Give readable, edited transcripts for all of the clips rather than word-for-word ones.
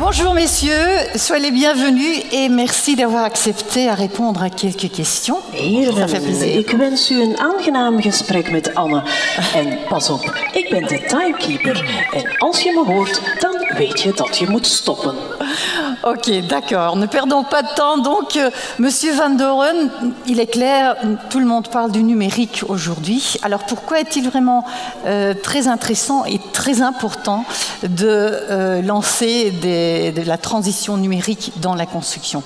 Bonjour messieurs, soyez les bienvenus et merci d'avoir accepté à répondre à quelques questions. Ça fait plaisir. Ik wens u een aangenaam gesprek met Anne. En pas op, ik ben de timekeeper. En als je me hoort, dan weet je dat je moet stoppen. Ok, d'accord. Ne perdons pas de temps. Donc, Monsieur Van Doren, il est clair, tout le monde parle du numérique aujourd'hui. Alors, pourquoi est-il vraiment très intéressant et très important de lancer de la transition numérique dans la construction ?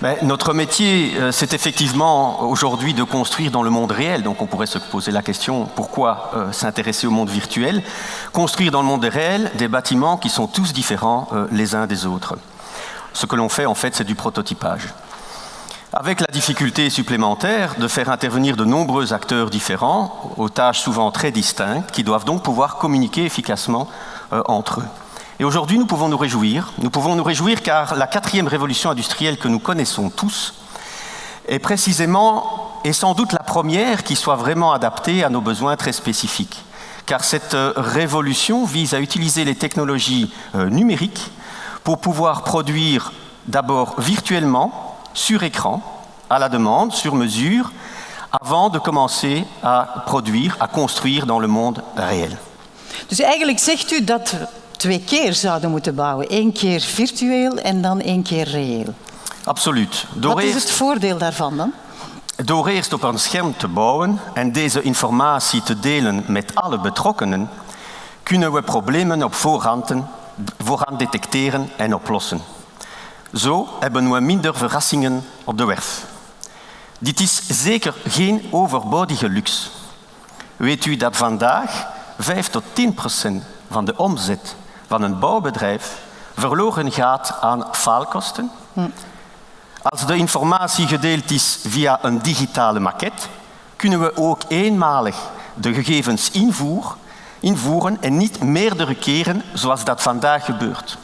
Mais notre métier, c'est effectivement aujourd'hui de construire dans le monde réel. Donc on pourrait se poser la question, pourquoi s'intéresser au monde virtuel ? Construire dans le monde réel des bâtiments qui sont tous différents les uns des autres. Ce que l'on fait, en fait, c'est du prototypage. Avec la difficulté supplémentaire de faire intervenir de nombreux acteurs différents, aux tâches souvent très distinctes, qui doivent donc pouvoir communiquer efficacement entre eux. Et aujourd'hui, nous pouvons nous réjouir. Nous pouvons nous réjouir car la 4e révolution industrielle que nous connaissons tous est précisément et sans doute la première qui soit vraiment adaptée à nos besoins très spécifiques. Car cette révolution vise à utiliser les technologies numériques pour pouvoir produire d'abord virtuellement, sur écran, à la demande, sur mesure, avant de commencer à produire, à construire dans le monde réel. Dus eigenlijk zegt u dat we 2 keer zouden moeten bouwen. 1 keer virtueel en dan 1 keer reëel. Absoluut. Wat is het voordeel daarvan dan? Door eerst op een scherm te bouwen en deze informatie te delen met alle betrokkenen, kunnen we problemen op voorhand detecteren en oplossen. Zo hebben we minder verrassingen op de werf. Dit is zeker geen overbodige luxe. Weet u dat vandaag 5 tot 10% van de omzet van een bouwbedrijf verloren gaat aan faalkosten? Als de informatie gedeeld is via een digitale maquette, kunnen we ook eenmalig de gegevens invoeren en niet meerdere keren zoals dat vandaag gebeurt.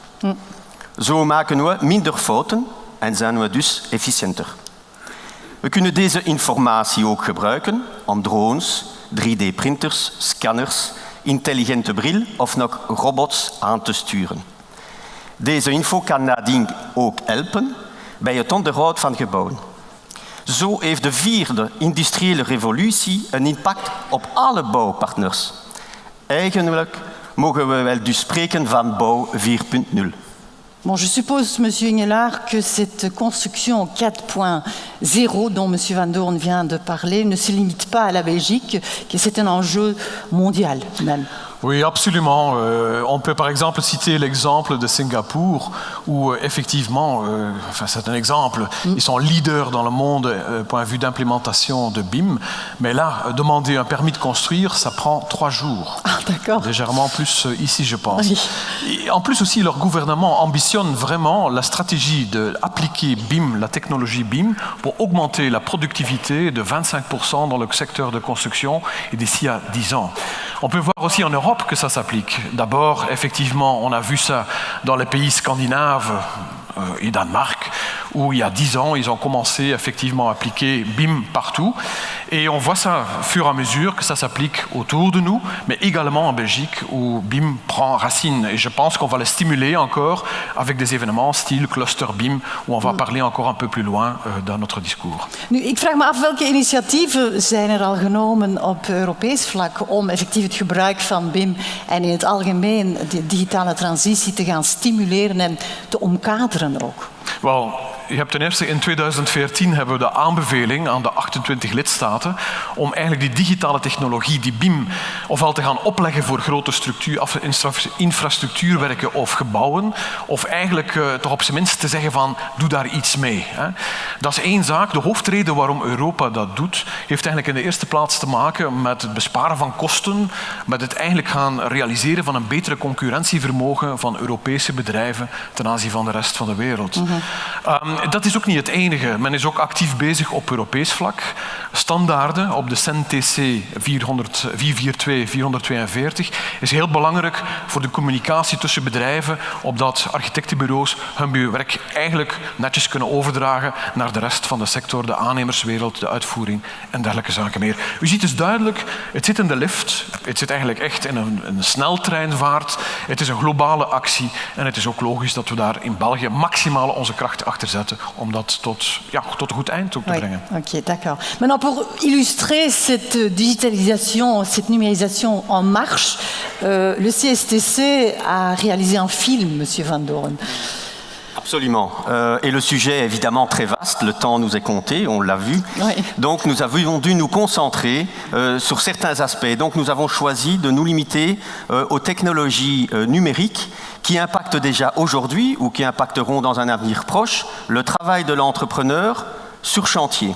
Zo maken we minder fouten en zijn we dus efficiënter. We kunnen deze informatie ook gebruiken om drones, 3D-printers, scanners, intelligente bril of nog robots aan te sturen. Deze info kan nadien ook helpen bij het onderhoud van gebouwen. Zo heeft de 4e industriële revolutie een impact op alle bouwpartners. Eigenlijk mogen we wel dus spreken van bouw 4.0. Bon, je suppose, Monsieur Engelhard, que cette construction 4.0 dont Monsieur Van Doren vient de parler ne se limite pas à la Belgique, que c'est un enjeu mondial même. Oui, absolument. On peut par exemple citer l'exemple de Singapour où effectivement, c'est un exemple, ils sont leaders dans le monde point de vue d'implémentation de BIM, mais là, demander un permis de construire, ça prend 3 jours. Ah, d'accord. Légèrement plus ici, je pense. Oui. Et en plus aussi, leur gouvernement ambitionne vraiment la stratégie d'appliquer BIM, la technologie BIM, pour augmenter la productivité de 25% dans le secteur de construction et d'ici à 10 ans. On peut voir aussi en Europe que ça s'applique. D'abord, effectivement, on a vu ça dans les pays scandinaves et Danemark, où il y a 10 ans, ils ont commencé effectivement à appliquer BIM partout. Et on voit ça, au fur et à mesure, que ça s'applique autour de nous, mais également en Belgique, où BIM prend racine. Et je pense qu'on va le stimuler encore avec des événements style Cluster BIM, où on va parler encore un peu plus loin dans notre discours. Nu, ik vraag me af welke initiatieven zijn er al genomen op Europees vlak om effectief het gebruik van BIM en in het algemeen de digitale transitie te gaan stimuleren en te omkaderen ook. Wel, je hebt ten eerste in 2014 hebben we de aanbeveling aan de 28 lidstaten om eigenlijk die digitale technologie, die BIM, ofwel te gaan opleggen voor grote infrastructuurwerken of gebouwen, of eigenlijk toch op zijn minst te zeggen van doe daar iets mee. Hè. Dat is één zaak. De hoofdreden waarom Europa dat doet, heeft eigenlijk in de eerste plaats te maken met het besparen van kosten, met het eigenlijk gaan realiseren van een betere concurrentievermogen van Europese bedrijven ten aanzien van de rest van de wereld. Maar dat is ook niet het enige. Men is ook actief bezig op Europees vlak. Standaarden op de CEN-TC 442 is heel belangrijk voor de communicatie tussen bedrijven, opdat architectenbureaus hun werk eigenlijk netjes kunnen overdragen naar de rest van de sector, de aannemerswereld, de uitvoering en dergelijke zaken meer. U ziet dus duidelijk, het zit in de lift, het zit eigenlijk echt in een sneltreinvaart, het is een globale actie en het is ook logisch dat we daar in België maximaal onze krachten achter zetten om dat tot een goed eind ook te brengen. Ok, d'accord. Maintenant, pour illustrer cette digitalisation, cette numérisation en marche, le CSTC a réalisé un film, Monsieur Van Doren. Absolument. Et le sujet est évidemment très vaste, le temps nous est compté, on l'a vu. Oui. Donc nous avons dû nous concentrer sur certains aspects. Donc nous avons choisi de nous limiter aux technologies numériques qui impactent déjà aujourd'hui ou qui impacteront dans un avenir proche le travail de l'entrepreneur sur chantier.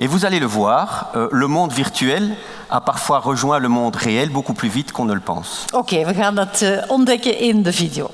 Et vous allez le voir, le monde virtuel a parfois rejoint le monde réel beaucoup plus vite qu'on ne le pense. Oké, we gaan dat ontdekken in de video.